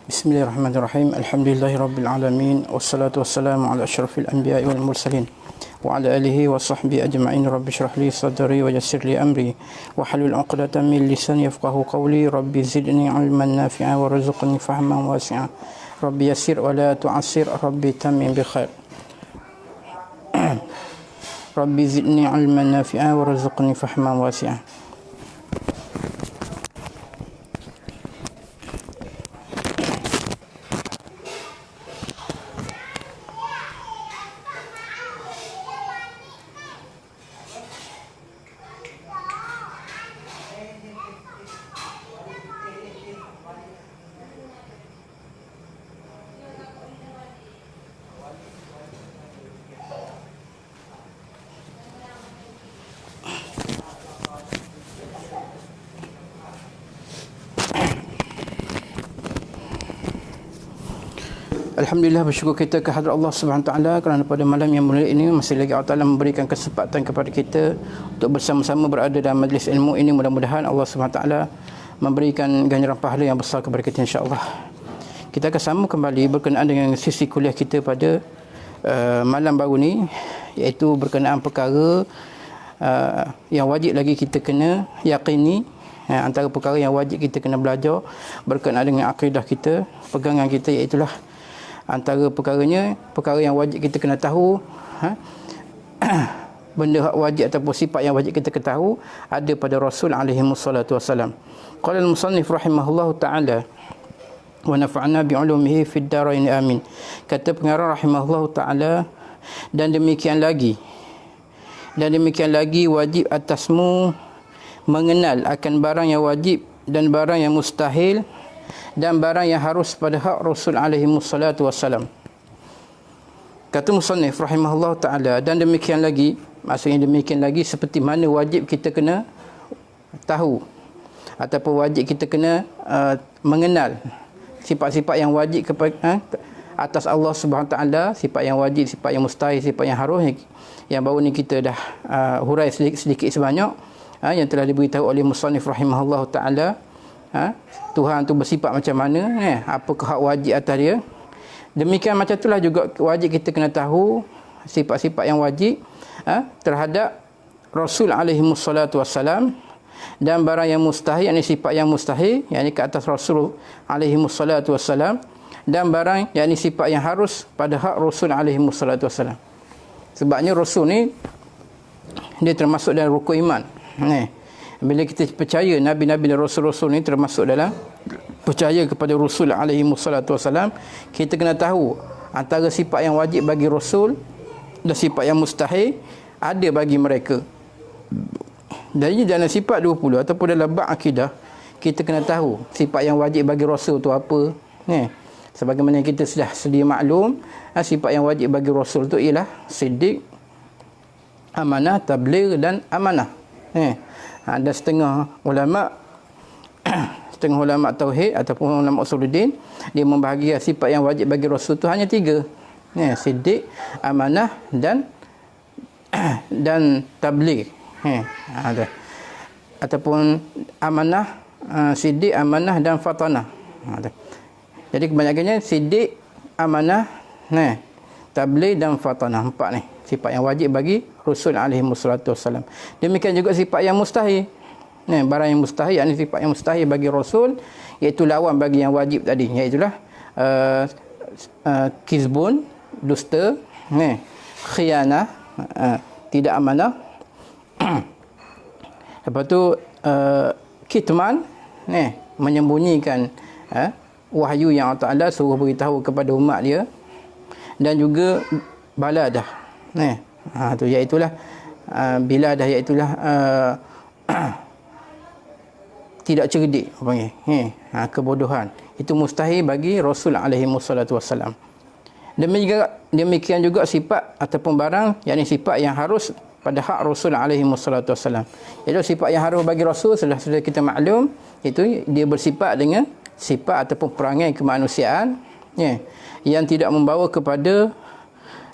Bismillahirrahmanirrahim. Alhamdulillahirabbil alamin wassalatu wassalamu ala asyrafil anbiya'i wal mursalin wa ala alihi wa sahbihi ajma'in. Rabbi shrah li sadri wa yassir li amri wa hlul 'uqdatam min lisani yafqahu qawli. Rabbi zidni 'ilman nafi'a warzuqni fahman wasi'a. Rabbi yassir wa la tu'assir. Rabbi tammim bi khair. Rabbi zidni 'ilman nafi'a warzuqni fahman wasi'a. Alhamdulillah, bersyukur kita ke hadrat Allah Subhanahu Wa Taala kerana pada malam yang mulia ini masih lagi Allah Taala memberikan kesempatan kepada kita untuk bersama-sama berada dalam majlis ilmu ini. Mudah-mudahan Allah Subhanahu Wa Taala memberikan ganjaran pahala yang besar kepada kita, insya-Allah. Kita akan sama kembali berkenaan dengan sesi kuliah kita pada malam baru ni, iaitu berkenaan perkara yang wajib lagi kita kena yakini. Antara perkara yang wajib kita kena belajar berkenaan dengan akidah kita, pegangan kita, iaitulah antara perkaranya, perkara yang wajib kita kena tahu, benda wajib ataupun sifat yang wajib kita ketahui ada pada Rasul alaihi wassalatu wassalam. Qala al-musannif rahimahullahu ta'ala wa nafa'na bi'ulumihi fid darain amin. Kata pengarang rahimahullahu ta'ala, dan demikian lagi wajib atasmu mengenal akan barang yang wajib dan barang yang mustahil dan barang yang harus pada hak Rasul alaihi wassalatu wassalam. Kata musannif rahimahullah ta'ala, dan demikian lagi, maksudnya demikian lagi seperti mana wajib kita kena tahu ataupun wajib kita kena mengenal sifat-sifat yang wajib kepada atas Allah Subhanahu Ta'ala, sifat yang wajib, sifat yang mustahil, sifat yang harus, yang baru ni kita dah hurai sedikit sebanyak, yang telah diberitahu oleh musannif rahimahullah ta'ala. Tuhan tu bersifat macam mana, apakah hak wajib atas dia. Demikian macam itulah juga wajib kita kena tahu sifat-sifat yang wajib terhadap Rasul alaihi wassalatu wassalam, dan barang yang mustahil, yakni sifat yang mustahil, yakni ke atas Rasul alaihi wassalatu wassalam, dan barang yakni sifat yang harus pada hak Rasul alaihi wassalatu wassalam. Sebabnya Rasul ni dia termasuk dalam rukun iman. Bila kita percaya Nabi-Nabi dan Rasul-Rasul ni termasuk dalam percaya kepada Rasul alaihi wassalatu wassalam, kita kena tahu antara sifat yang wajib bagi Rasul dan sifat yang mustahil ada bagi mereka. Jadi dalam sifat 20 ataupun dalam bab akidah, kita kena tahu sifat yang wajib bagi Rasul tu apa. Sebagaimana kita sudah sedia maklum, sifat yang wajib bagi Rasul tu ialah siddiq, amanah, tabligh dan amanah. Ada setengah ulama tauhid ataupun ulama usuluddin, dia membahagikan sifat yang wajib bagi Rasul tu hanya 3. Siddiq, amanah dan tabligh. Ataupun amanah, siddiq, amanah dan fatanah. Jadi kebanyakannya siddiq, amanah, tabligh dan fatanah. 4 ni sifat yang wajib bagi Rasul alaihi wassalatu wassalam. Demikian juga sifat yang mustahil. Barang yang mustahil, yakni sifat yang mustahil bagi Rasul, iaitu lawan bagi yang wajib tadi, iaitulah kizbun, dusta, khianah, tidak amanah. Lepas tu kitman, menyembunyikan wahyu yang Allah Ta'ala suruh beritahu kepada umat dia. Dan juga baladah, tu iaitulah biladah, iaitulah tidak cerdik, apa panggil, kebodohan. Itu mustahil bagi Rasul alaihi wassalatu wassalam. Demikian juga sifat ataupun barang, yakni sifat yang harus pada hak Rasul alaihi wassalatu wassalam. Iaitu sifat yang harus bagi Rasul, sudah kita maklum, itu dia bersifat dengan sifat ataupun perangai kemanusiaan, yang tidak membawa kepada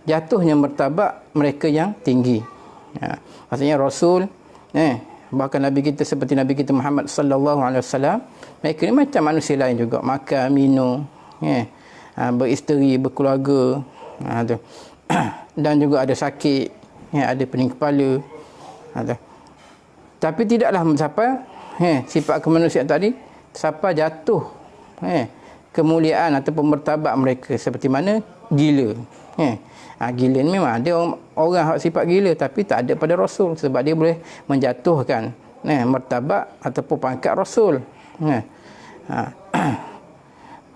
jatuhnya martabat mereka yang tinggi. Maksudnya Rasul, bahkan Nabi kita seperti Nabi kita Muhammad sallallahu alaihi wasallam, mereka ni macam manusia lain juga, makan, minum, beristeri, berkeluarga, dan juga ada sakit, ada pening kepala, tapi tidaklah sampai sifat kemanusiaan tadi sampai jatuh kemuliaan ataupun martabat mereka seperti mana gila. Gila ni memang ada orang sifat gila, tapi tak ada pada Rasul, sebab dia boleh menjatuhkan martabat ataupun pangkat Rasul.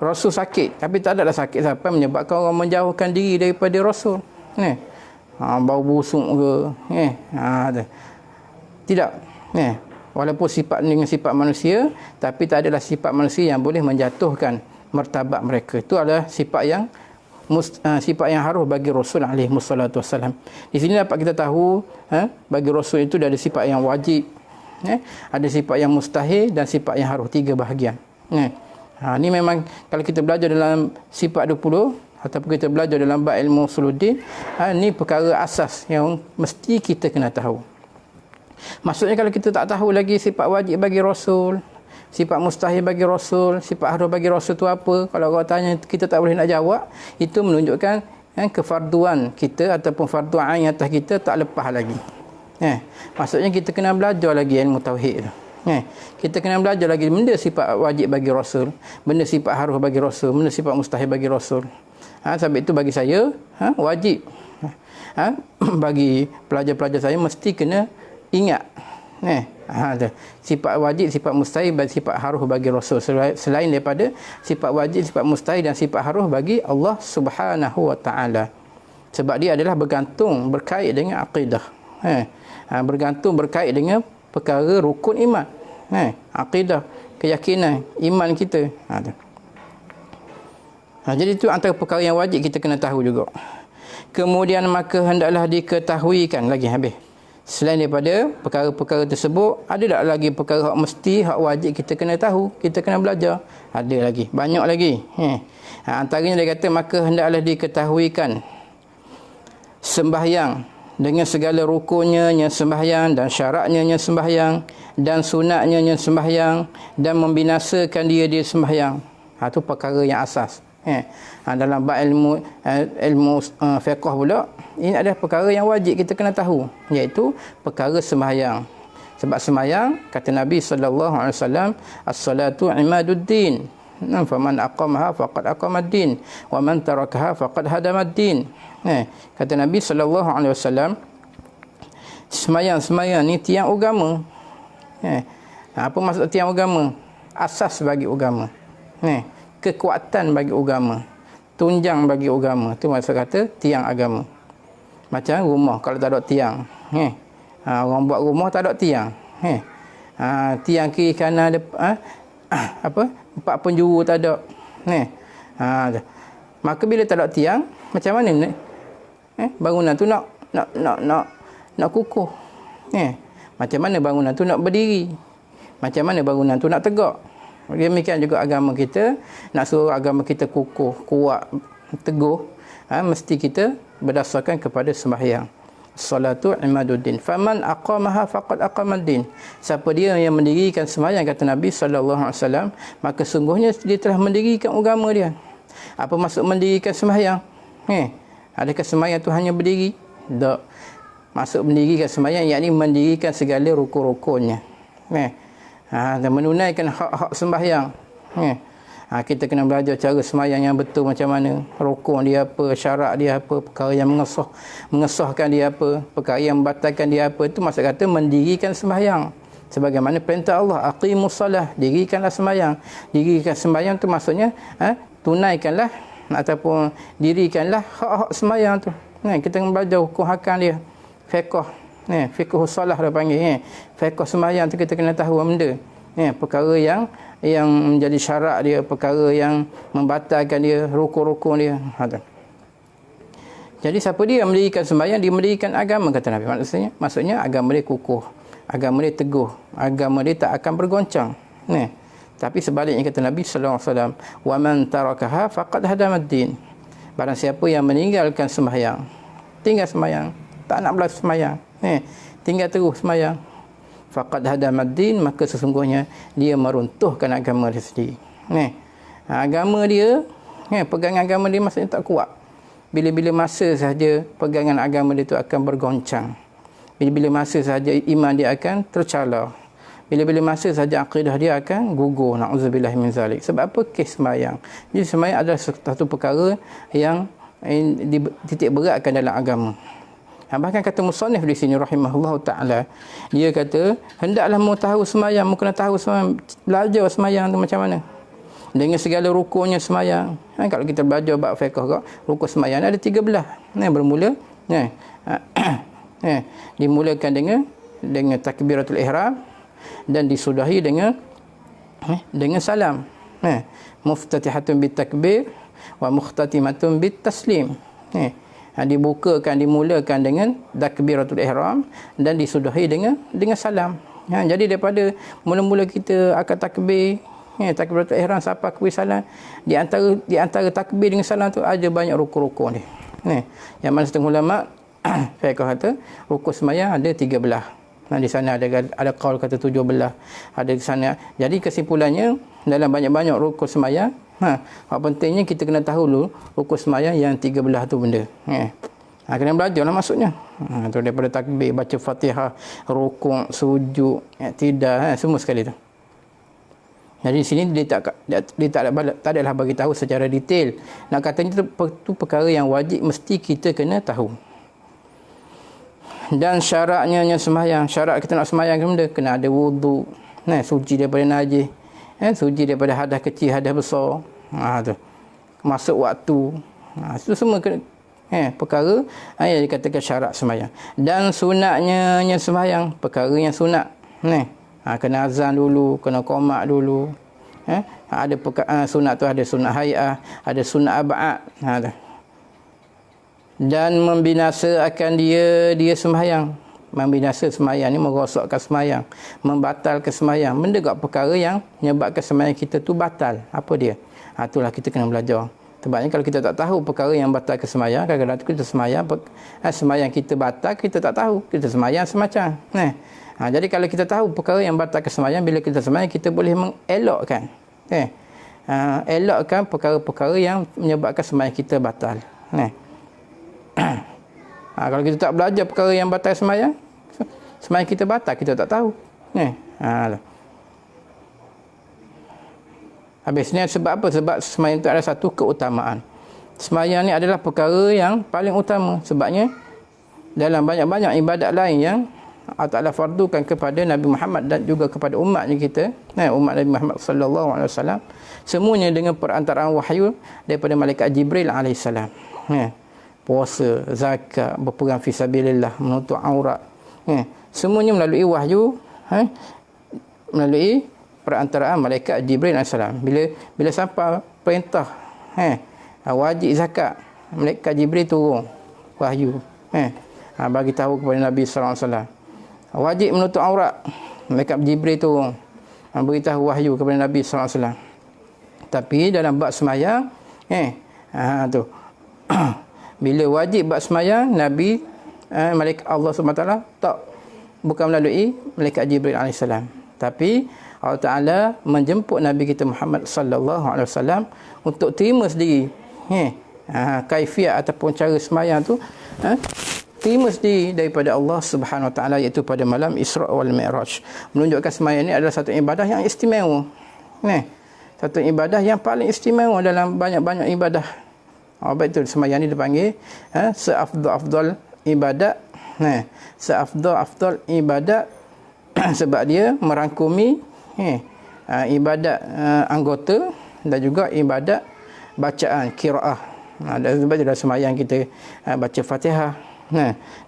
Rasul sakit, tapi tak adalah sakit sampai menyebabkan orang menjauhkan diri daripada Rasul. Bau busuk ke, tidak. Walaupun sifat dengan sifat manusia, tapi tak adalah sifat manusia yang boleh menjatuhkan martabat mereka. Itu adalah sifat yang harus bagi Rasul alaihi wassalatu wassalam. Di sini dapat kita tahu, bagi Rasul itu ada sifat yang wajib, ada sifat yang mustahil dan sifat yang harus, 3 bahagian. Ni memang kalau kita belajar dalam sifat 20 ataupun kita belajar dalam bab ilmu usuluddin, ni perkara asas yang mesti kita kena tahu. Maksudnya kalau kita tak tahu lagi sifat wajib bagi Rasul, sifat mustahil bagi Rasul, sifat harus bagi Rasul tu apa, kalau orang tanya kita tak boleh nak jawab, itu menunjukkan kefarduan kita ataupun fardu ain atas kita tak lepas lagi. Maksudnya kita kena belajar lagi ilmu tauhid tu. Kita kena belajar lagi benda sifat wajib bagi Rasul, benda sifat harus bagi Rasul, benda sifat mustahil bagi Rasul. Sebab itu bagi saya wajib, bagi pelajar-pelajar saya mesti kena ingat sifat wajib, sifat mustahil dan sifat harus bagi Rasul, selain daripada sifat wajib, sifat mustahil dan sifat harus bagi Allah Subhanahu wa taala. Sebab dia adalah bergantung, berkait dengan akidah, bergantung, berkait dengan perkara rukun iman, akidah, keyakinan iman kita. Jadi itu antara perkara yang wajib kita kena tahu juga. Kemudian maka hendaklah diketahuikan lagi, habis. Selain daripada perkara-perkara tersebut, ada tak lagi perkara hak mesti, hak wajib kita kena tahu, kita kena belajar? Ada lagi, banyak lagi. Antaranya dia kata, maka hendaklah diketahuikan sembahyang dengan segala rukunnya sembahyang, dan syaratnya sembahyang, dan sunatnya sembahyang, dan membinasakan dia sembahyang. Itu perkara yang asas. Dalam bab ilmu fiqh pula, ini adalah perkara yang wajib kita kena tahu, iaitu perkara sembahyang. Sebab sembahyang, kata Nabi sallallahu alaihi wasallam, as-salatu imaduddin, faman aqamaha faqad aqamad-din wa man tarakaha faqad hadamad-din. Kata Nabi sallallahu alaihi wasallam, sembahyang ni tiang agama. Apa maksud tiang agama? Asas bagi agama. Kekuatan bagi agama, tunjang bagi agama. Itu maksud kata tiang agama. Macam rumah kalau tak ada tiang, orang buat rumah tak ada tiang, tiang kiri kanan ada apa, 4 penjuru tak ada, maka bila tak ada tiang, macam mana bangunan tu nak kukuh, macam mana bangunan tu nak berdiri, macam mana bangunan tu nak tegak. Demikian juga agama kita, nak suruh agama kita kukuh, kuat, teguh, mesti kita berdasarkan kepada sembahyang. Salatu imaduddin, faman aqamaha faqad aqamad-din. Siapa dia yang mendirikan sembahyang, kata Nabi sallallahu alaihi wasallam, maka sungguhnya dia telah mendirikan agama dia. Apa maksud mendirikan sembahyang? Adakah sembahyang tu hanya berdiri? Tak. Maksud mendirikan sembahyang yakni mendirikan segala rukun-rukunnya. Dan menunaikan hak-hak sembahyang. Kita kena belajar cara sembahyang yang betul macam mana, rukun dia apa, syarat dia apa, perkara yang mengesahkan dia apa, perkara yang membatalkan dia apa. Itu maksud kata mendirikan sembahyang sebagaimana perintah Allah, aqimus salah, dirikanlah sembahyang. Dirikan sembahyang tu maksudnya tunaikanlah ataupun dirikanlah hak-hak sembahyang tu. Kita kena belajar hukum hakam dia, fiqh, fiqh salah dia panggil. Fiqh sembahyang tu kita kena tahu benda, perkara yang menjadi syarat dia, perkara yang membatalkan dia, rukun-rukun dia. Jadi siapa dia yang mendirikan sembahyang, dia mendirikan agama, kata Nabi. Maksudnya agama dia kukuh, agama dia teguh, agama dia tak akan bergoncang. Tapi sebaliknya kata Nabi sallallahu alaihi wasallam, wa man tarakaha faqad hadamad din. Barang siapa yang meninggalkan sembahyang, tinggal sembahyang, tak nak belas sembahyang, tinggal terus sembahyang, faqad hadamad din, maka sesungguhnya dia meruntuhkan agama dia sendiri. Agama dia, pegangan agama dia maksudnya tak kuat. Bila-bila masa sahaja pegangan agama dia itu akan bergoncang. Bila-bila masa sahaja iman dia akan tercalar. Bila-bila masa sahaja akidah dia akan gugur. Na'udzubillah min zalik. Sebab apa? Kes sembahyang. Jadi sembahyang adalah satu perkara yang dititik beratkan dalam agama. Bahkan kata musannif di sini rahimahullah ta'ala, dia kata hendaklah mu tahu sembahyang, mu kena tahu sembahyang, belajar sembahyang tu macam mana, dengan segala rukunnya sembahyang. Kalau kita belajar bab fiqh kok, rukun sembahyang ada 13. Bermula dimulakan dengan takbiratul ihram dan disudahi dengan salam. Muftatihatun bitakbir wa mukhtatimatun bitaslim. Dimulakan dengan takbiratul ihram dan disudahi dengan salam. Jadi daripada mula-mula kita akan takbir, takbiratul ihram sampai takbir salam, di antara takbir dengan salam tu ada banyak rukun-rukun dia. Yang mana setengah ulama fiqh kata rukun sembahyang ada 13. Di sana ada qaul kata 17. Ada di sana. Jadi kesimpulannya dalam banyak-banyak rukun sembahyang, hak pentingnya kita kena tahu dulu rukun sembahyang yang 13 tu benda. Kena belajarlah maksudnya. Tu daripada takbir, baca Fatihah, rukuk, sujud, i'tidal, semua sekali tu. Jadi di sini dia tak adalah bagi tahu secara detail. Nak katanya tu perkara yang wajib mesti kita kena tahu. Dan syaratnya sembahyang, syarat kita nak sembahyang benda kena ada wudu, suci daripada najis, suci daripada hadas kecil, hadas besar. Tu masuk waktu. Itu semua kena perkara yang dikatakan syarat sembahyang. Dan sunatnya sembahyang, perkara yang sunat. Kena azan dulu, kena qomat dulu. Ada sunat tu, ada sunat hay'ah, ada sunat ab'ad. Dan membinasakan dia sembahyang. Membinasa sembahyang ni merosakkan sembahyang, membatalkan sembahyang. Benda kat perkara yang menyebabkan sembahyang kita tu batal. Apa dia? Itulah kita kena belajar. Sebabnya kalau kita tak tahu perkara yang batal ke sembahyang, kadang-kadang kita sembahyang kita batal, kita tak tahu. Kita sembahyang semacam. Jadi kalau kita tahu perkara yang batal ke sembahyang, bila kita sembahyang kita boleh mengelakkan. Elakkan perkara-perkara yang menyebabkan sembahyang kita batal. Kalau kita tak belajar perkara yang batal sembahyang kita batal, kita tak tahu. Habisnya sebab apa? Sebab sembahyang itu ada satu keutamaan. Sembahyang ni adalah perkara yang paling utama. Sebabnya dalam banyak-banyak ibadat lain yang Allah Ta'ala fardukan kepada Nabi Muhammad dan juga kepada umatnya kita, umat Nabi Muhammad sallallahu alaihi wasallam, semuanya dengan perantaraan wahyu daripada malaikat Jibril alaihissalam. Puasa, zakat, berperang fi sabilillah, menutup aurat, semuanya melalui wahyu, melalui perantaraan malaikat Jibril alaihissalam. Bila sampai perintah wajib zakat, malaikat Jibril turun wahyu, bagi tahu kepada Nabi sallallahu alaihi wasallam. Wajib menutup aurat, malaikat Jibril turun beritahu wahyu kepada Nabi sallallahu alaihi wasallam. Tapi dalam bab sembahyang tu bila wajib bab sembahyang, Nabi malaikat Allah SWT bukan melalui malaikat Jibril alaihissalam, tapi Allah Ta'ala menjemput Nabi kita Muhammad sallallahu alaihi wasallam untuk terima sendiri kaifiat ataupun cara sembahyang tu terima sendiri daripada Allah Subhanahu Wa Taala, iaitu pada malam Isra wal Mi'raj. Menunjukkan sembahyang ini adalah satu ibadah yang istimewa. Satu ibadah yang paling istimewa dalam banyak-banyak ibadah. Baik itu sembahyang ini dipanggil seafdal ibadat. Seafdal ibadat sebab dia merangkumi ibadat anggota dan juga ibadat bacaan qiraah. Sebab dalam sembahyang kita baca Fatihah.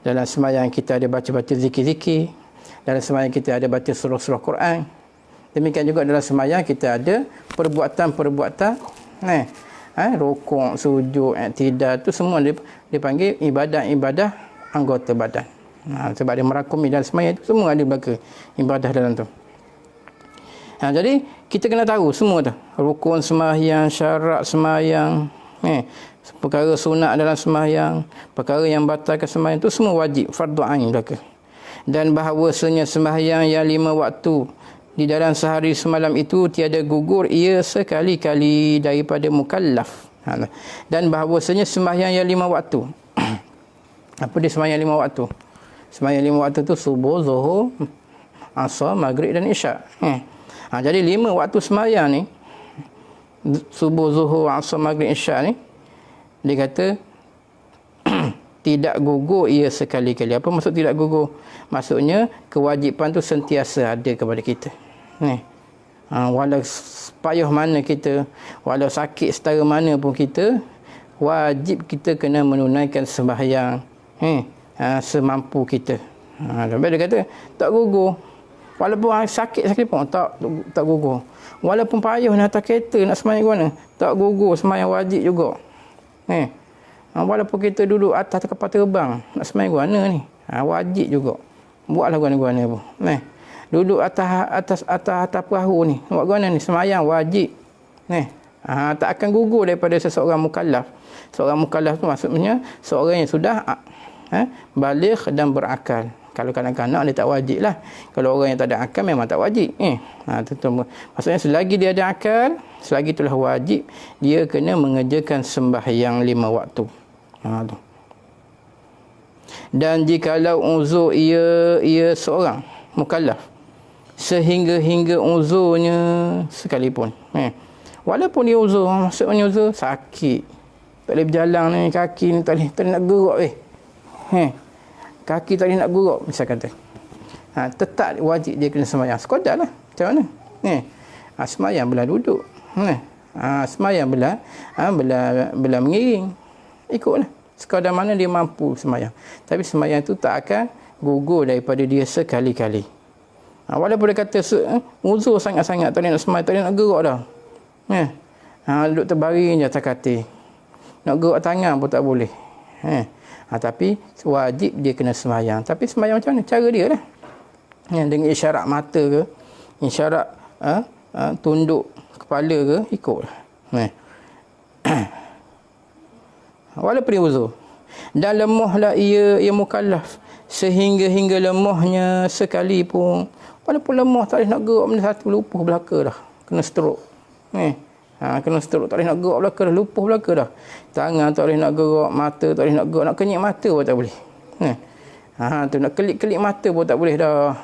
Dalam sembahyang kita ada baca-baca zikir-zikir. Dalam sembahyang kita ada baca surah-surah Quran. Demikian juga dalam sembahyang kita ada perbuatan-perbuatan rukuk, sujud, i'tidal, tu semua dipanggil ibadah-ibadah anggota badan. Sebab dia merangkumi dalam sembahyang itu semua ada belaka ibadah dalam tu. Jadi kita kena tahu semua tu, rukun sembahyang, syarat sembahyang, perkara sunat dalam sembahyang, perkara yang batalkan sembahyang tu semua wajib, fardu ain belaka. Dan bahawasanya sembahyang yang 5 waktu di dalam sehari semalam itu tiada gugur ia sekali-kali daripada mukallaf. Dan bahawasanya sembahyang yang 5 waktu. Apa dia sembahyang 5 waktu? Sembahyang 5 waktu tu subuh, zuhur, asar, maghrib dan isyak. Jadi 5 waktu sembahyang ni, subuh, zuhur, asar, maghrib, isyak ni, dia kata tidak gugur ia sekali-kali. Apa maksud tidak gugur? Maksudnya kewajipan tu sentiasa ada kepada kita. Walau payah mana kita, walau sakit setara mana pun kita, wajib kita kena menunaikan sembahyang semampu kita. Sampai dia kata tak gugur. Walaupun sakit pun tak gugur. Walaupun payah nak atas kereta nak sembahyang ke mana, tak gugur, sembahyang wajib juga. Walaupun kita duduk atas kapal terbang nak sembahyang ke mana ni, wajib juga. Buatlah guna-guna pun. Duduk atas perahu ni, buat guna ni, sembahyang wajib. Tak akan gugur daripada seseorang mukallaf. Seorang mukallaf tu maksudnya seorang yang sudah baligh dan berakal. Kalau kanak-kanak dia tak wajib lah. Kalau orang yang tak ada akal memang tak wajib. Maksudnya selagi dia ada akal, selagi itulah wajib, dia kena mengerjakan sembahyang 5 waktu. Dan jikalau uzur ia seorang mukallaf, sehingga uzurnya sekalipun, walaupun dia uzur, maksudnya uzur sakit, tak boleh berjalan ni, kaki ni tak boleh nak gerak kaki tak boleh nak gerak misal kata, tetap wajib dia kena sembahyang. Sekadar lah macam mana sembahyang belah duduk, sembahyang belah mengiring, ikutlah sekadar mana dia mampu sembahyang. Tapi sembahyang tu tak akan gugur daripada dia sekali-kali. Walaupun dia kata uzur sangat-sangat, tak boleh nak sembahyang, tak boleh nak gerak dah. Duduk terbaring je atas katil. Nak gerak tangan pun tak boleh. Tapi wajib dia kena sembahyang. Tapi sembahyang macam mana? Cara dia lah. Dengan isyarat mata ke, isyarat tunduk kepala ke, ikutlah. Walaupun dia uzur. Dan lemahlah ia mukallaf, sehingga lemahnya sekalipun. Walaupun lemah tak boleh nak gerak benda satu, lupuh belaka dah, kena stroke. Kena stroke, tak boleh nak gerak belaka dah, lupuh belaka dah. Tangan tak boleh nak gerak, mata tak boleh nak gerak, nak kenyik mata pun tak boleh. Tu nak kelip-kelip mata pun tak boleh dah.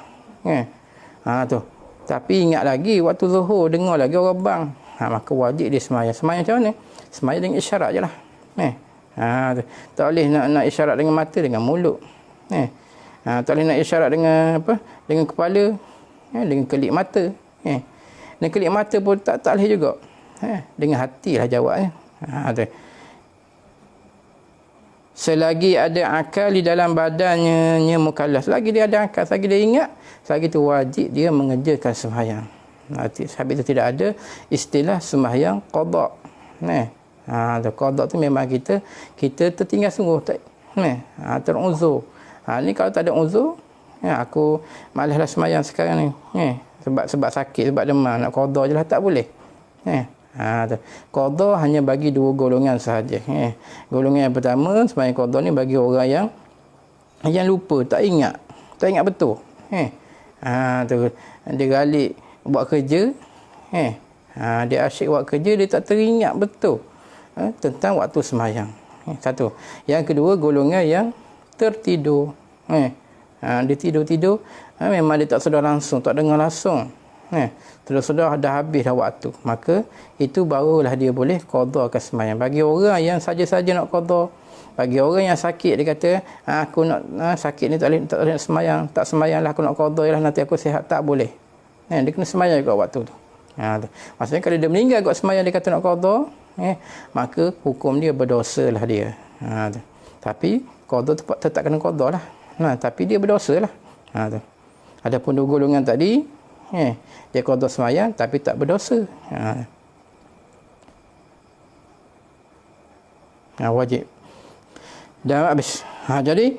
Tu. Tapi ingat lagi waktu zuhur dengar lagi orang bang, maka wajib dia sembahyang. Sembahyang macam mana? Sembahyang dengan isyarat je lah. Tu. Tak boleh nak isyarat dengan mata, dengan mulut. Tak boleh nak isyarat dengan apa? Dengan kepala, dengan kelip mata. Dengan kelip mata pun tak boleh juga. Dengan hatilah jawabnya. Tu. Selagi ada akal di dalam badannya mukallaf, selagi dia ada akal, selagi dia ingat, selagi itu wajib dia mengerjakan sembahyang. Habis itu tidak ada istilah sembahyang qada. Qada tu memang kita tertinggal sungguh, teruzur. Ni kalau tak ada uzur, aku malaslah sembahyang sekarang ni. Sebab sakit, sebab demam, nak qada je lah, tak boleh. Qada hanya bagi 2 golongan sahaja. Golongan yang pertama, sembahyang qada ni bagi orang yang lupa, tak ingat betul. Dia galik buat kerja, dia asyik buat kerja, dia tak teringat betul tentang waktu sembahyang. Satu. Yang kedua, golongan yang tertidur. Dia tidur-tidur, memang dia tak sedar langsung, tak dengar langsung. Sedar dah habis dah waktu. Maka itu barulah dia boleh qadakan sembahyang. Bagi orang yang saja-saja nak qada, bagi orang yang sakit, dia kata, aku nak sakit ni tak boleh sembahyang, tak sembahyanglah, aku nak qada lah, nanti aku sihat, tak boleh. Dia kena sembahyang juga waktu tu. Maksudnya kalau dia meninggal kat sembahyang, dia kata nak qada, maka hukum dia berdosa lah dia. Tapi qada tetap kena qada lah. Tapi dia berdosa lah. Adapun dua golongan tadi, dia qada sembahyang tapi tak berdosa. Wajib. Dah habis. Jadi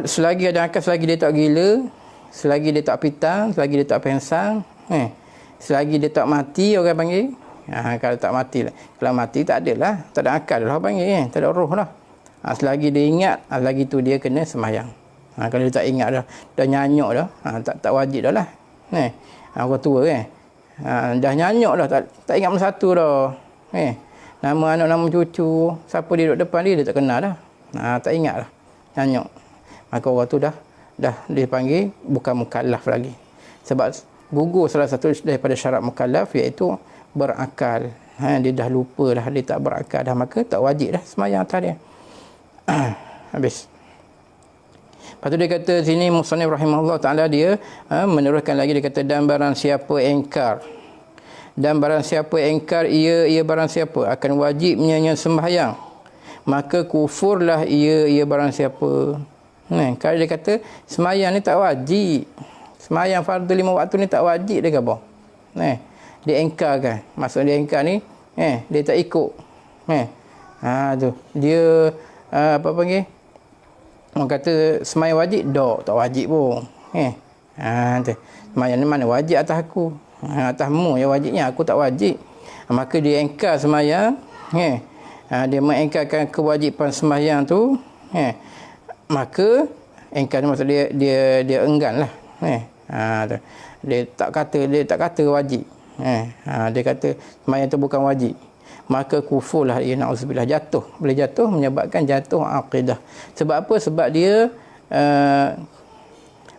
selagi ada akal, selagi dia tak gila, selagi dia tak pitang, selagi dia tak pensang, selagi dia tak mati, orang panggil. Kalau tak mati lah. Kalau mati tak ada lah, tak ada akal lah panggil, tak ada roh lah. Selagi dia ingat, lagi tu dia kena sembahyang. Kalau dia tak ingat dah nyanyuk dah, tak wajib dah lah. Orang tua dah nyanyuk dah, tak ingat mana satu dah. Nama anak, nama cucu, siapa dia duduk depan dia tak kenal dah. Tak ingat dah, nyanyuk. Maka orang tu dah dipanggil bukan mukallaf lagi. Sebab gugur salah satu daripada syarat mukallaf, iaitu berakal. Dia dah lupa dah, dia tak berakal dah, maka tak wajib dah sembahyang atas dia. Habis. Lepas tu dia kata sini Musannif rahimahullah ta'ala, dia meneruskan lagi, dia kata, dan barang siapa engkar, dan barang siapa engkar ia barang siapa akan wajibnya sembahyang, maka kufurlah ia barang siapa. Kalau dia kata sembahyang ni tak wajib, sembahyang fardu 5 waktu ni tak wajib, dia kata dia engkarkan. Maksud dia engkar ni, dia tak ikut. Tu dia apa panggil, orang kata sembahyang wajib, tak wajib pun. Tu sembahyang ni mana wajib atas aku, atasmu yang wajibnya, aku tak wajib. Maka dia engkar sembahyang, dia mengengkarkan kewajipan sembahyang tu, maka engkar ni maksud dia enggan lah. Dia tak kata wajib. Dia kata sembahyang tu bukan wajib, maka kufurlah ia, na'udzubillah, jatuh, boleh jatuh, menyebabkan jatuh akidah. Sebab apa? Sebab dia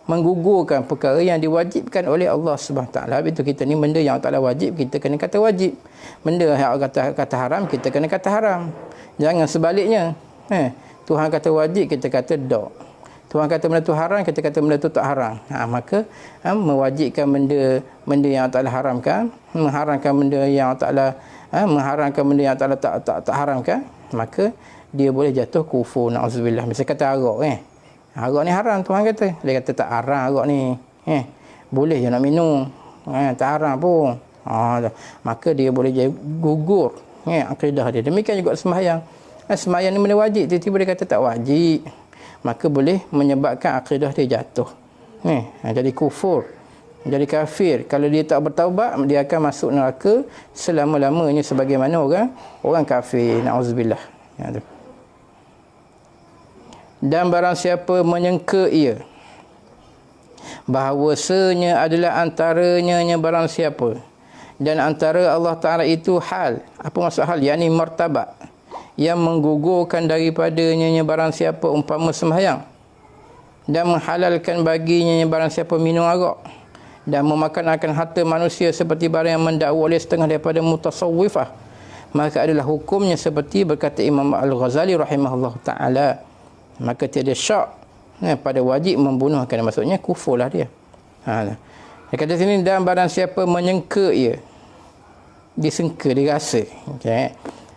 menggugurkan perkara yang diwajibkan oleh Allah Subhanahu Taala. Habis tu kita ni benda yang Allah Taala wajib, kita kena kata wajib. Benda yang Allah kata haram, kita kena kata haram. Jangan sebaliknya. Tuhan kata wajib, kita kata tak. Tuhan kata benda tu haram, kita kata benda tu tak haram. Maka mewajibkan benda yang Allah Taala haramkan, mengharamkan benda yang Allah Taala mengharamkan benda yang Allah Taala tak haramkan, maka dia boleh jatuh kufur, na'udzubillah. Misal kata arak, arak ni haram, Tuhan kata. Dia kata tak haram arak ni. Boleh je nak minum. Tak haram pun. Maka dia boleh jadi gugur akidah dia. Demikian juga sembahyang. Sembahyang ni benda wajib, tiba-tiba dia kata tak wajib, maka boleh menyebabkan akidah dia jatuh. Jadi kufur, jadi kafir. Kalau dia tak bertaubat, dia akan masuk neraka selama-lamanya sebagaimana orang kafir, na'udzubillah. Dan barang siapa menyangka ia bahawasanya adalah antaranya barang siapa, dan antara Allah Ta'ala itu hal. Apa maksud hal? Yakni martabat yang menggugurkan daripadanya barang siapa umpama sembahyang, dan menghalalkan baginya barang siapa minum arak, dan memakan akan harta manusia seperti barang yang mendakwa oleh setengah daripada mutasawwifah, maka adalah hukumnya seperti berkata Imam Al-Ghazali rahimahullah ta'ala, maka tiada syak pada wajib membunuhkan. Maksudnya kufurlah dia. Dia kata sini, dan barang siapa menyangka ia, disangka, dia rasa.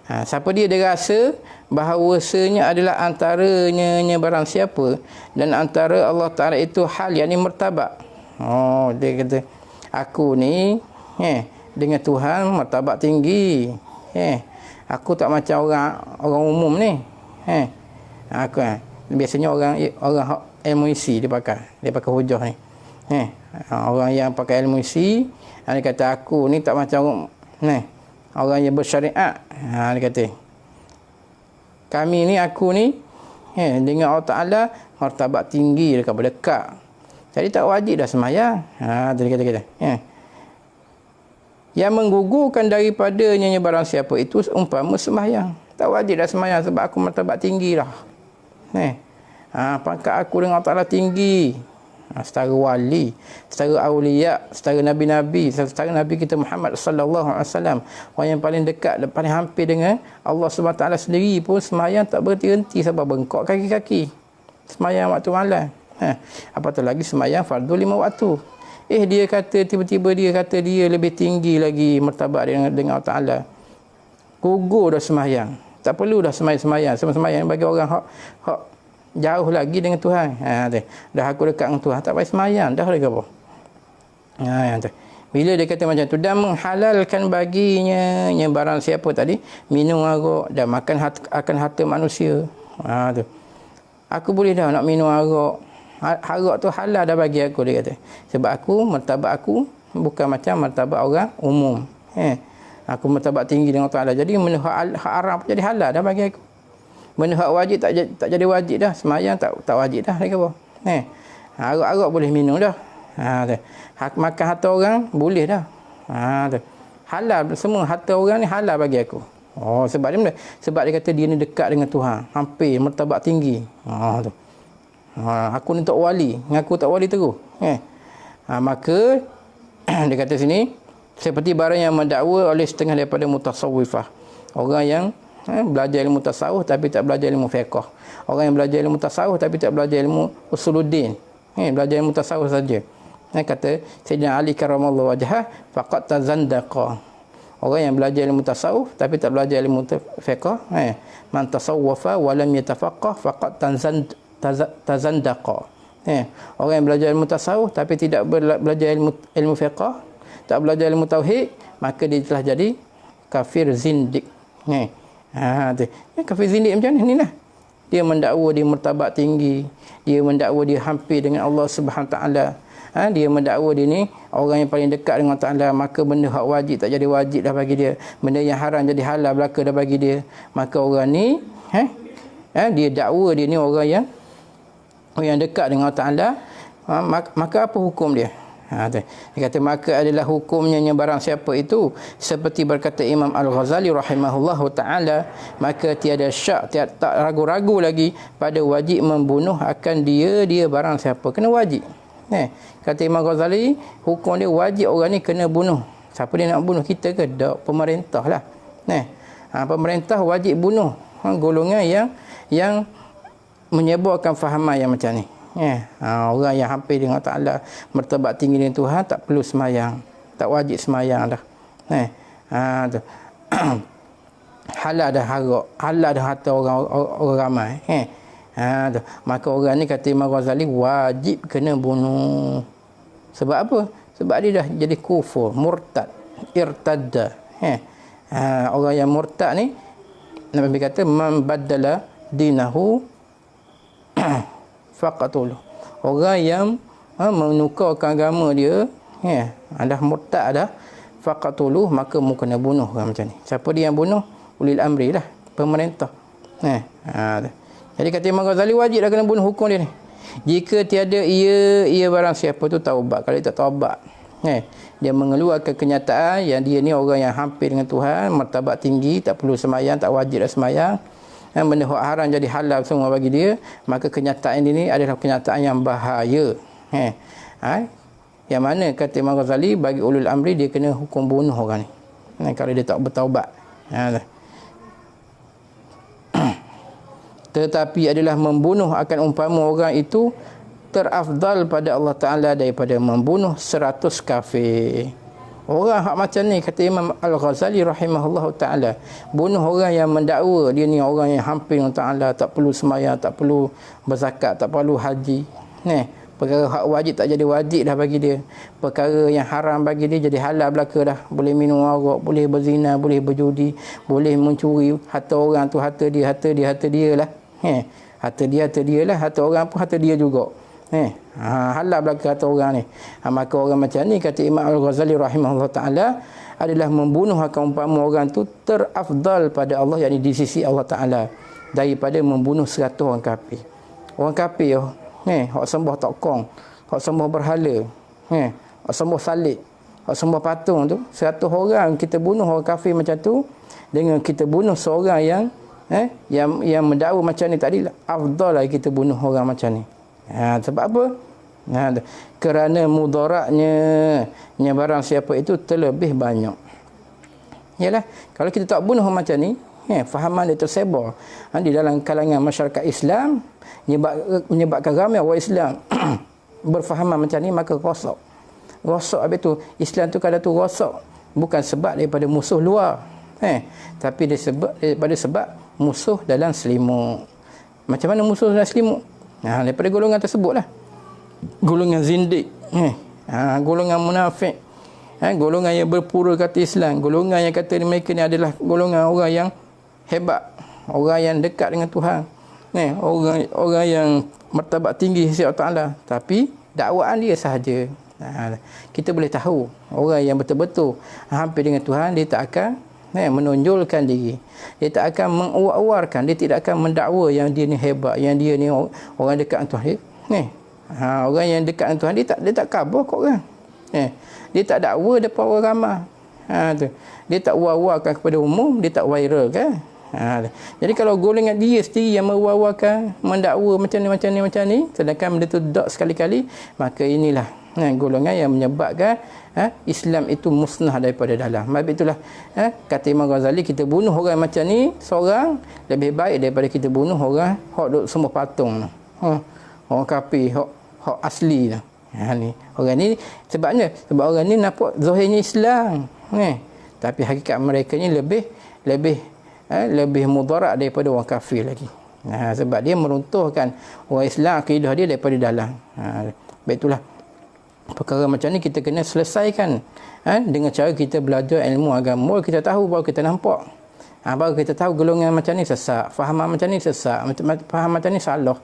Siapa dia rasa bahawasanya adalah antaranya barang siapa, dan antara Allah Ta'ala itu hal, yakni martabat. Dia kata aku ni dengan Tuhan martabat tinggi. Aku tak macam orang umum ni. Aku biasanya orang ilmu isi dia pakai hujah ni. Orang yang pakai ilmu isi, dia kata aku ni tak macam orang yang bersyariat. Dia kata kami ni, aku ni dengan Allah Ta'ala martabat tinggi, dekat berdekat, jadi tak wajib dah sembahyang. Dia kata yang menggugurkan daripadanya barang siapa itu umpama sembahyang, tak wajib dah sembahyang sebab aku martabat tinggi dah. Pangkat aku dengan Allah Ta'ala tinggi. Setara wali, setara awliya, setara nabi-nabi, setara Nabi kita Muhammad sallallahu alaihi wasallam, orang yang paling dekat dan paling hampir dengan Allah Subhanahu taala sendiri pun semayang tak berhenti-henti sampai bengkok kaki-kaki. Semayang waktu malam. Apatah lagi semayang fardu 5 waktu. Dia kata tiba-tiba dia kata dia lebih tinggi lagi martabat dengan Allah Taala. Gugur dah semayang. Tak perlu dah semayang. Semayang bagi orang hak jauh lagi dengan Tuhan. Dah aku dekat dengan Tuhan, tak payah semayang dah lagi apa. Bila dia kata macam tu, dan menghalalkan baginya barang siapa tadi minum arak dan makan akan harta manusia. Aku boleh dah nak minum arak. Arak tu halal dah bagi aku, dia kata. Sebab martabat aku bukan macam martabat orang umum. Aku martabat tinggi dengan Allah Taala. Jadi benda hak haram jadi halal dah bagi aku. Benda hak wajib tak jadi wajib dah. Semayang tak wajib dah. Arak-arak boleh minum dah. Makan harta orang boleh dah. Halal semua harta orang ni halal bagi aku. Sebab dia kata dia ni dekat dengan Tuhan. Hampir martabat tinggi. Aku ni tak wali. Ngaku tak wali terus. Maka dia kata sini seperti barang yang mendakwa oleh setengah daripada mutasawwifah. Orang yang belajar ilmu tasawuf tapi tak belajar ilmu fiqh. Orang yang belajar ilmu tasawuf tapi tak belajar ilmu usuluddin. Belajar ilmu tasawuf saja. Kata Sayyidina Ali karramallahu wajhah, faqad tazandaqa. Orang yang belajar ilmu tasawuf tapi tak belajar ilmu fiqh, man tasawwafa wa lam yatafaqqah faqad tazandaqa. Orang yang belajar ilmu tasawuf tapi tidak belajar ilmu fiqh, tak belajar ilmu tauhid, maka dia telah jadi kafir zindik. Kafir zindik macam ni lah. Dia mendakwa dia martabat tinggi, dia mendakwa dia hampir dengan Allah Subhanahu taala. Dia mendakwa dia ni orang yang paling dekat dengan Allah Taala, maka benda hak wajib tak jadi wajib dah bagi dia, benda yang haram jadi halal belaka dah bagi dia. Maka orang ni dia dakwa dia ni orang yang dekat dengan Allah Taala, maka apa hukum dia? Dia kata maka adalah hukumnya barang siapa itu seperti berkata Imam Al-Ghazali rahimahullahu taala, maka tiada syak, tak ragu-ragu lagi pada wajib membunuh akan dia barang siapa kena wajib. Kata Imam Ghazali, hukum dia wajib orang ni kena bunuh. Siapa dia nak bunuh, kita ke? Tak, pemerintah lah. Pemerintah wajib bunuh golongan yang menyebarkan fahaman yang macam ni. Orang yang hampir dengan Ta'ala, martabat tinggi dengan Tuhan, tak perlu semayang, tak wajib semayang dah. Halal dah harap, halal dah harta orang ramai. Maka orang ni kata Imam Ghazali wajib kena bunuh. Sebab apa? Sebab dia dah jadi kufur, murtad, irtadda. Orang yang murtad ni, Nabi kata man baddala dinahu faqatul. Orang yang menukarkan agama dia, dah murtad dah, faqatuluh, maka mu kena bunuh orang macam ni. Siapa dia yang bunuh? Ulil amri lah, pemerintah. Jadi kata Imam Ghazali wajib dah kena bunuh hukum dia ni. Jika tiada ia barang siapa tu taubat. Kalau dia tak taubat, dia mengeluarkan kenyataan yang dia ni orang yang hampir dengan Tuhan, martabat tinggi, tak perlu semayang, tak wajib dah semayang, benda haram jadi halal semua bagi dia, maka kenyataan ini adalah kenyataan yang bahaya. Yang mana kata Imam Ghazali bagi ulul amri dia kena hukum bunuh orang ni, kalau dia tak bertaubat. Tetapi adalah membunuh akan umpama orang itu terafdal pada Allah Ta'ala daripada membunuh 100 kafir. Orang hak macam ni, kata Imam Al-Ghazali rahimahullah ta'ala, bunuh orang yang mendakwa dia ni orang yang hampir dengan Ta'ala, tak perlu semayang, tak perlu berzakat, tak perlu haji. Perkara hak wajib tak jadi wajib dah bagi dia. Perkara yang haram bagi dia jadi halal belaka dah. Boleh minum arak, boleh berzina, boleh berjudi, boleh mencuri harta orang tu, harta dia lah. Harta dia lah, harta orang pun harta dia juga. Halal belaka harta orang ni. Maka orang macam ni kata Imam Al-Ghazali rahimahullah ta'ala adalah membunuh akan umpama orang tu terafdal pada Allah, yakni di sisi Allah Ta'ala, daripada membunuh 100 orang kafir. Orang kafir hak sembah tokong, hak sembah berhala, hak sembah salib, hak sembah patung tu, 100 orang kita bunuh orang kafir macam tu, dengan kita bunuh seorang yang mendakwa macam ni tadi, afdal lah kita bunuh orang macam ni. Sebab apa? Kerana mudaratnya barang siapa itu terlebih banyak. Yalah, kalau kita tak bunuh macam ni, fahaman dia tersebar di dalam kalangan masyarakat Islam, menyebabkan ramai orang Islam berfahaman macam ni, maka rosak habis tu. Islam tu kadang tu rosak bukan sebab daripada musuh luar, tapi daripada sebab musuh dalam selimut. Macam mana musuh dalam selimut? Daripada golongan tersebut lah. Golongan zindik, golongan munafik, golongan yang berpura kata Islam, golongan yang kata mereka ni adalah golongan orang yang hebat, orang yang dekat dengan Tuhan, orang yang martabat tinggi sisi Allah Ta'ala, tapi dakwaan dia sahaja. Kita boleh tahu orang yang betul-betul hampir dengan Tuhan, dia tak akan menonjolkan diri, dia tak akan mengawar-awarkan, dia tidak akan mendakwa yang dia ni hebat, yang dia ni orang dekat dengan Tuhan. Orang yang dekat dengan Tuhan, dia tak khabar kat orang. Dia tak dakwa depan orang ramai. Dia tak war-warkan kepada umum, dia tak viral kan. Jadi kalau golongan dia sendiri yang mewar-warkan, mendakwa macam ni, sedangkan benda tu dok sekali-kali, maka inilah golongan yang menyebabkan Islam itu musnah daripada dalam. Sebab itulah kata Imam Ghazali, kita bunuh orang macam ni seorang lebih baik daripada kita bunuh orang hok duk semua patung, orang kafir, hok asli lah. Ni orang ni sebab orang ni nampak zahirnya Islam, tapi hakikat mereka ni lebih mudarat daripada orang kafir lagi. Sebab dia meruntuhkan orang Islam, akidah dia daripada dalam. Itulah perkara macam ni kita kena selesaikan dengan cara kita belajar ilmu agama. Kita tahu, baru kita nampak, baru kita tahu golongan macam ni sesat, fahaman macam ni sesat, fahaman macam ni salah,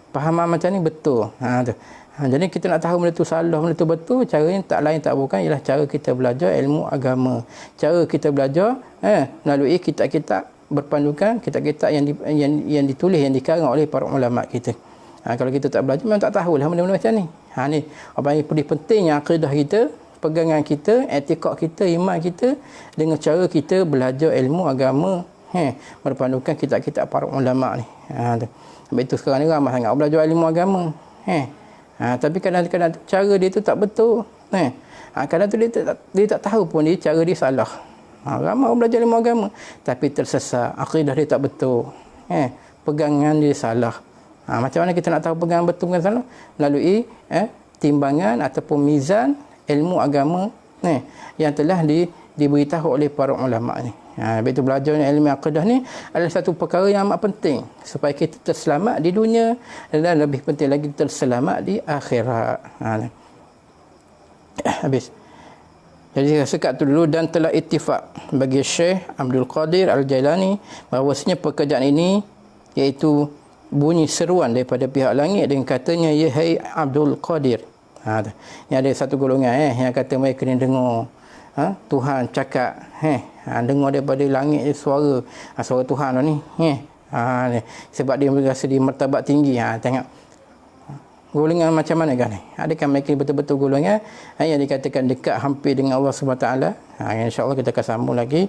fahaman macam ni betul. Jadi kita nak tahu benda tu salah, benda tu betul, caranya tak lain tak bukan ialah cara kita belajar ilmu agama. Cara kita belajar melalui kitab-kitab berpandukan, kitab-kitab yang ditulis, yang dikarang oleh para ulama kita. Kalau kita tak belajar, memang tak tahulah benda-benda macam ni. Ni apa yang paling pentingnya akidah kita, pegangan kita, etikad kita, iman kita, dengan cara kita belajar ilmu agama, berpandukan kitab-kitab para ulama ni. Sebab itu sekarang ni ramai sangat belajar ilmu agama. Tapi kadang-kadang cara dia tu tak betul. Kadang tu dia tak tahu pun cara dia salah. Ramai orang belajar ilmu agama tapi tersesat, akidah dia tak betul. Pegangan dia salah. Macam mana kita nak tahu pegangan betul bukan salah? Melalui timbangan ataupun mizan ilmu agama yang telah diberitahu oleh para ulama ni. Begitu belajar ilmu akidah ni adalah satu perkara yang amat penting supaya kita terselamat di dunia dan lebih penting lagi terselamat di akhirat. Habis. Jadi sekat tu dulu, dan telah ittifaq bagi Syekh Abdul Qadir Al-Jailani bahawasanya pekerjaan ini iaitu bunyi seruan daripada pihak langit dengan katanya, ya hai Abdul Qadir. Ini ada satu golongan yang kata mereka ni dengar Tuhan cakap, dengar daripada langit suara Tuhan ni, sebab dia berasa di martabat tinggi. Tengok golongan macam mana kan ni? Adakah mereka betul-betul golongan yang dikatakan dekat hampir dengan Allah SWT? InsyaAllah kita akan sambung lagi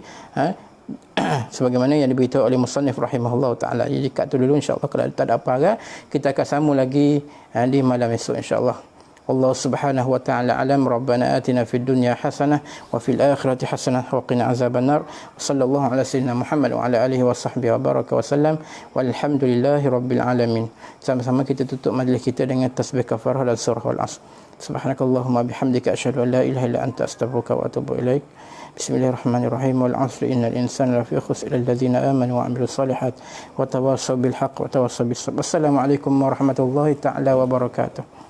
sebagaimana yang diberitahu oleh musannif rahimahullah ta'ala. Jadi kat tu dulu, insyaAllah kalau tak ada apa-apa kita akan sambung lagi di malam esok insyaAllah. Allah subhanahu wa ta'ala alam. Rabbana atina fid dunya hasanah wa fil akhirati hasanah wa qina azaban nar. Sallallahu ala sayyidina Muhammad wa ala alihi wa sahbihi wa baraka wa sallam. Walhamdulillahi rabbil alamin. Sama-sama kita tutup majlis kita dengan tasbih kafarah dan surah Al-Asr. Subhanakallahumma bihamdika asyhadu an la ilaha illa anta astaghfiruka wa atubu ilaik. Bismillahirrahmanirrahim. Wal 'asri innal insana lafi khusr illa alladhina amanu wa 'amilus solihat wa tawassaw bil haqq wa tawassaw bis sabr. Wassalamu alaikum warahmatullahi ta'ala wabarakatuh.